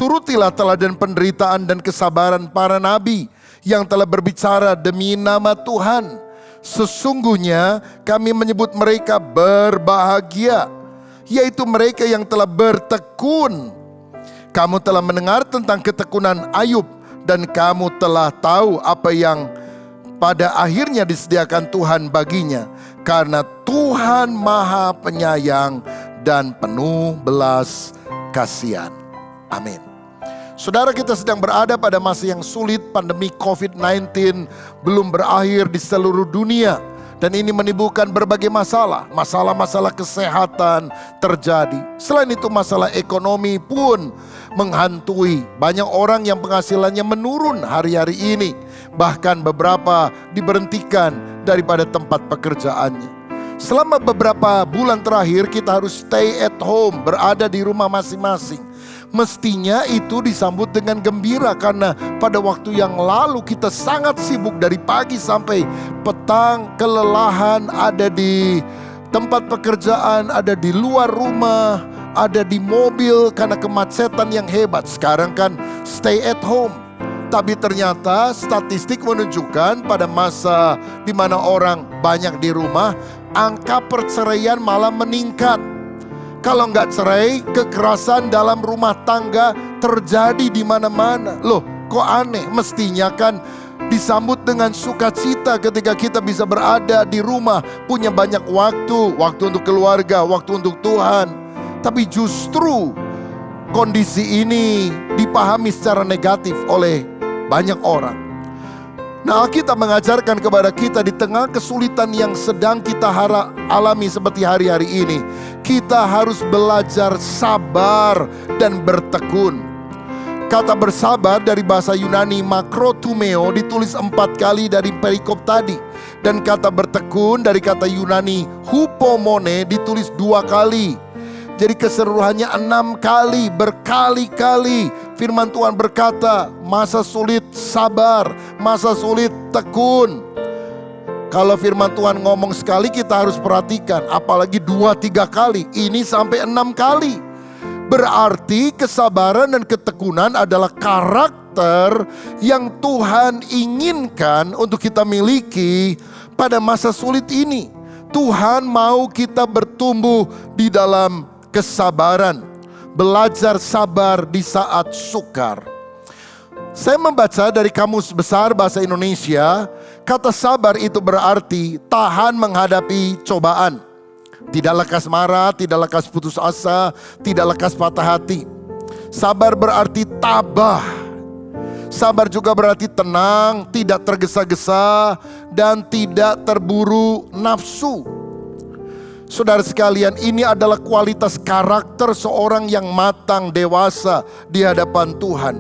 turutilah teladan penderitaan dan kesabaran para nabi yang telah berbicara demi nama Tuhan. Sesungguhnya kami menyebut mereka berbahagia, yaitu mereka yang telah bertekun. Kamu telah mendengar tentang ketekunan Ayub, dan kamu telah tahu apa yang pada akhirnya disediakan Tuhan baginya, karena Tuhan Maha Penyayang dan penuh belas kasihan. Amin. Saudara, kita sedang berada pada masa yang sulit. Pandemi COVID-19 belum berakhir di seluruh dunia, dan ini menimbulkan berbagai masalah. Masalah-masalah kesehatan terjadi. Selain itu, masalah ekonomi pun menghantui banyak orang yang penghasilannya menurun hari-hari ini. Bahkan beberapa diberhentikan daripada tempat pekerjaannya. Selama beberapa bulan terakhir kita harus stay at home, berada di rumah masing-masing. Mestinya itu disambut dengan gembira, karena pada waktu yang lalu kita sangat sibuk dari pagi sampai petang, kelelahan, ada di tempat pekerjaan, ada di luar rumah, ada di mobil karena kemacetan yang hebat. Sekarang kan stay at home. Tapi ternyata statistik menunjukkan pada masa di mana orang banyak di rumah, angka perceraian malah meningkat. Kalau nggak cerai, kekerasan dalam rumah tangga terjadi di mana-mana. Loh, kok aneh? Mestinya kan disambut dengan sukacita ketika kita bisa berada di rumah, punya banyak waktu untuk keluarga, waktu untuk Tuhan. Tapi justru kondisi ini dipahami secara negatif oleh banyak orang. Nah, Alkitab mengajarkan kepada kita di tengah kesulitan yang sedang kita alami seperti hari-hari ini, kita harus belajar sabar dan bertekun. Kata bersabar dari bahasa Yunani makrotumeo ditulis 4 kali dari perikop tadi. Dan kata bertekun dari kata Yunani hupomone ditulis 2 kali. Jadi keseluruhannya 6 kali, berkali-kali firman Tuhan berkata, masa sulit sabar, masa sulit tekun. Kalau firman Tuhan ngomong sekali kita harus perhatikan, apalagi 2-3 kali, ini sampai 6 kali. Berarti kesabaran dan ketekunan adalah karakter yang Tuhan inginkan untuk kita miliki pada masa sulit ini. Tuhan mau kita bertumbuh di dalam kesabaran, belajar sabar di saat sukar. Saya membaca dari Kamus Besar Bahasa Indonesia, kata sabar itu berarti tahan menghadapi cobaan. Tidak lekas marah, tidak lekas putus asa, tidak lekas patah hati. Sabar berarti tabah. Sabar juga berarti tenang, tidak tergesa-gesa, dan tidak terburu nafsu. Saudara sekalian, ini adalah kualitas karakter seorang yang matang, dewasa di hadapan Tuhan.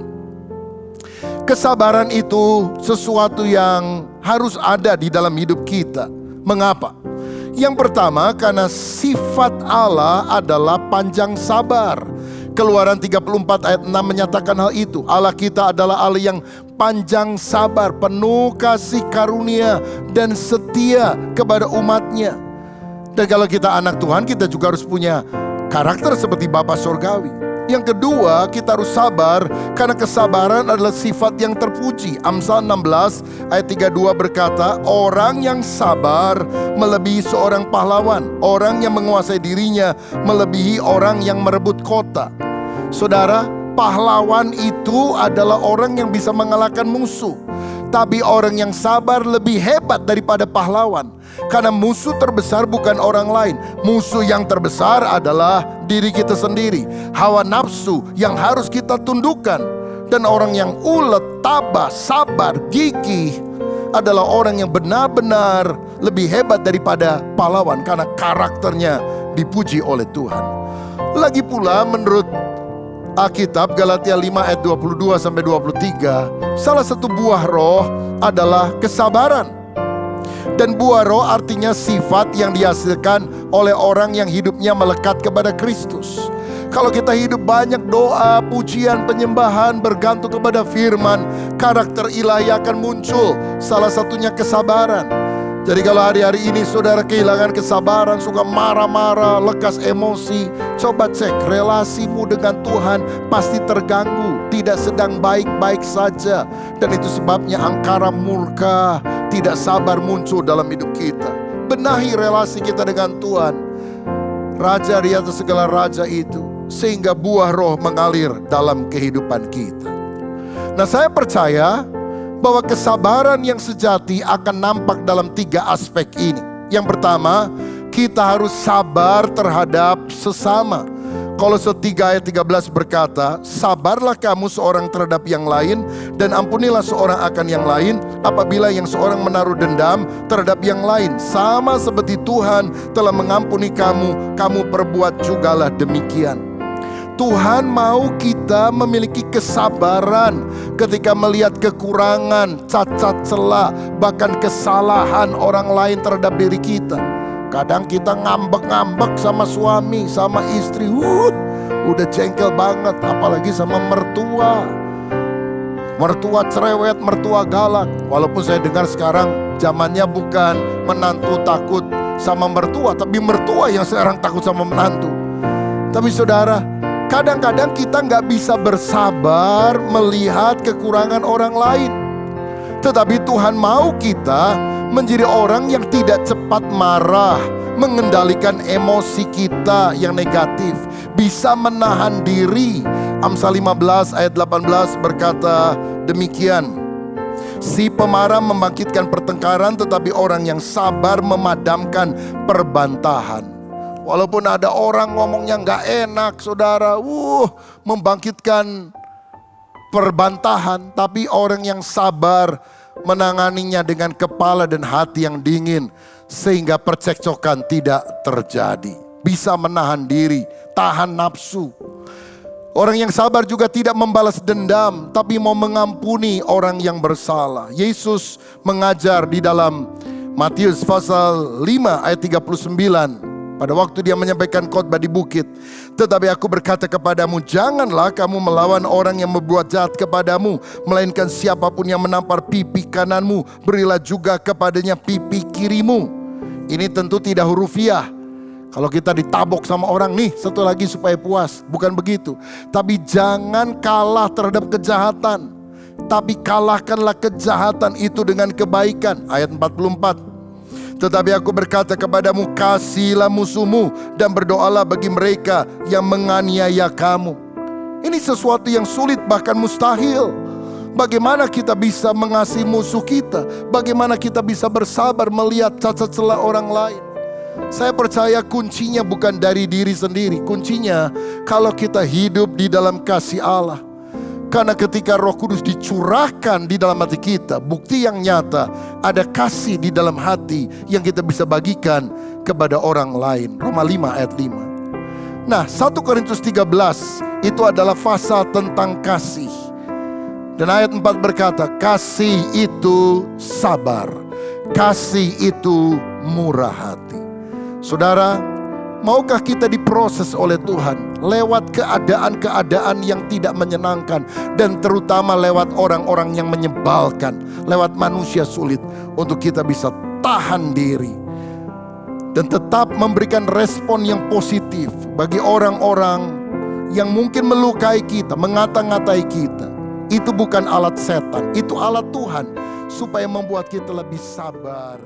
Kesabaran itu sesuatu yang harus ada di dalam hidup kita. Mengapa? Yang pertama, karena sifat Allah adalah panjang sabar. Keluaran 34 ayat 6 menyatakan hal itu. Allah kita adalah Allah yang panjang sabar, penuh kasih karunia dan setia kepada umatnya. Dan kalau kita anak Tuhan, kita juga harus punya karakter seperti Bapa Surgawi. Yang kedua, kita harus sabar karena kesabaran adalah sifat yang terpuji. Amsal 16 ayat 32 berkata, orang yang sabar melebihi seorang pahlawan. Orang yang menguasai dirinya melebihi orang yang merebut kota. Saudara, pahlawan itu adalah orang yang bisa mengalahkan musuh. Tapi orang yang sabar lebih hebat daripada pahlawan. Karena musuh terbesar bukan orang lain. Musuh yang terbesar adalah diri kita sendiri. Hawa nafsu yang harus kita tundukkan. Dan orang yang ulet, tabah, sabar, gigih adalah orang yang benar-benar lebih hebat daripada pahlawan. Karena karakternya dipuji oleh Tuhan. Lagi pula menurut Alkitab Galatia 5 ayat 22-23, salah satu buah roh adalah kesabaran. Dan buah roh artinya sifat yang dihasilkan oleh orang yang hidupnya melekat kepada Kristus. Kalau kita hidup banyak doa, pujian, penyembahan, bergantung kepada firman, karakter ilahi akan muncul. Salah satunya kesabaran. Jadi kalau hari-hari ini saudara kehilangan kesabaran, suka marah-marah, lekas emosi, coba cek relasimu dengan Tuhan pasti terganggu, tidak sedang baik-baik saja. Dan itu sebabnya angkara murka, tidak sabar muncul dalam hidup kita. Benahi relasi kita dengan Tuhan, Raja di atas segala raja itu, sehingga buah roh mengalir dalam kehidupan kita. Nah, saya percaya bahwa kesabaran yang sejati akan nampak dalam 3 aspek ini. Yang pertama, kita harus sabar terhadap sesama. Kolose 3 ayat 13 berkata, sabarlah kamu seorang terhadap yang lain, dan ampunilah seorang akan yang lain, apabila yang seorang menaruh dendam terhadap yang lain. Sama seperti Tuhan telah mengampuni kamu, kamu perbuat jugalah demikian. Tuhan mau kita memiliki kesabaran ketika melihat kekurangan, cacat celah, bahkan kesalahan orang lain terhadap diri kita. Kadang kita ngambek-ngambek sama suami, sama istri, udah jengkel banget, apalagi sama mertua. Mertua cerewet, mertua galak. Walaupun saya dengar sekarang zamannya bukan menantu takut sama mertua, tapi mertua yang sekarang takut sama menantu. Tapi saudara, kadang-kadang kita nggak bisa bersabar melihat kekurangan orang lain. Tetapi Tuhan mau kita menjadi orang yang tidak cepat marah, mengendalikan emosi kita yang negatif, bisa menahan diri. Amsal 15 ayat 18 berkata demikian, si pemarah membangkitkan pertengkaran, tetapi orang yang sabar memadamkan perbantahan. Walaupun ada orang ngomongnya gak enak saudara, membangkitkan perbantahan, tapi orang yang sabar menanganinya dengan kepala dan hati yang dingin, sehingga percekcokan tidak terjadi. Bisa menahan diri, tahan nafsu. Orang yang sabar juga tidak membalas dendam, tapi mau mengampuni orang yang bersalah. Yesus mengajar di dalam Matius pasal 5 ayat 39. Pada waktu dia menyampaikan khotbah di bukit, tetapi aku berkata kepadamu, janganlah kamu melawan orang yang berbuat jahat kepadamu, melainkan siapapun yang menampar pipi kananmu, berilah juga kepadanya pipi kirimu. Ini tentu tidak hurufiah. Kalau kita ditabok sama orang, nih satu lagi supaya puas, bukan begitu. Tapi jangan kalah terhadap kejahatan, tapi kalahkanlah kejahatan itu dengan kebaikan. Ayat 44. Tetapi aku berkata kepadamu, kasihilah musuhmu dan berdoalah bagi mereka yang menganiaya kamu. Ini sesuatu yang sulit, bahkan mustahil. Bagaimana kita bisa mengasihi musuh kita? Bagaimana kita bisa bersabar melihat cacat celah orang lain? Saya percaya kuncinya bukan dari diri sendiri. Kuncinya kalau kita hidup di dalam kasih Allah. Karena ketika Roh Kudus dicurahkan di dalam hati kita, bukti yang nyata, ada kasih di dalam hati yang kita bisa bagikan kepada orang lain. Roma 5 ayat 5. Nah, 1 Korintus 13 itu adalah pasal tentang kasih. Dan ayat 4 berkata, kasih itu sabar, kasih itu murah hati. Saudara, maukah kita diproses oleh Tuhan lewat keadaan-keadaan yang tidak menyenangkan, dan terutama lewat orang-orang yang menyebalkan, lewat manusia sulit, untuk kita bisa tahan diri dan tetap memberikan respon yang positif bagi orang-orang yang mungkin melukai kita, mengata-ngatai kita. Itu bukan alat setan, itu alat Tuhan supaya membuat kita lebih sabar.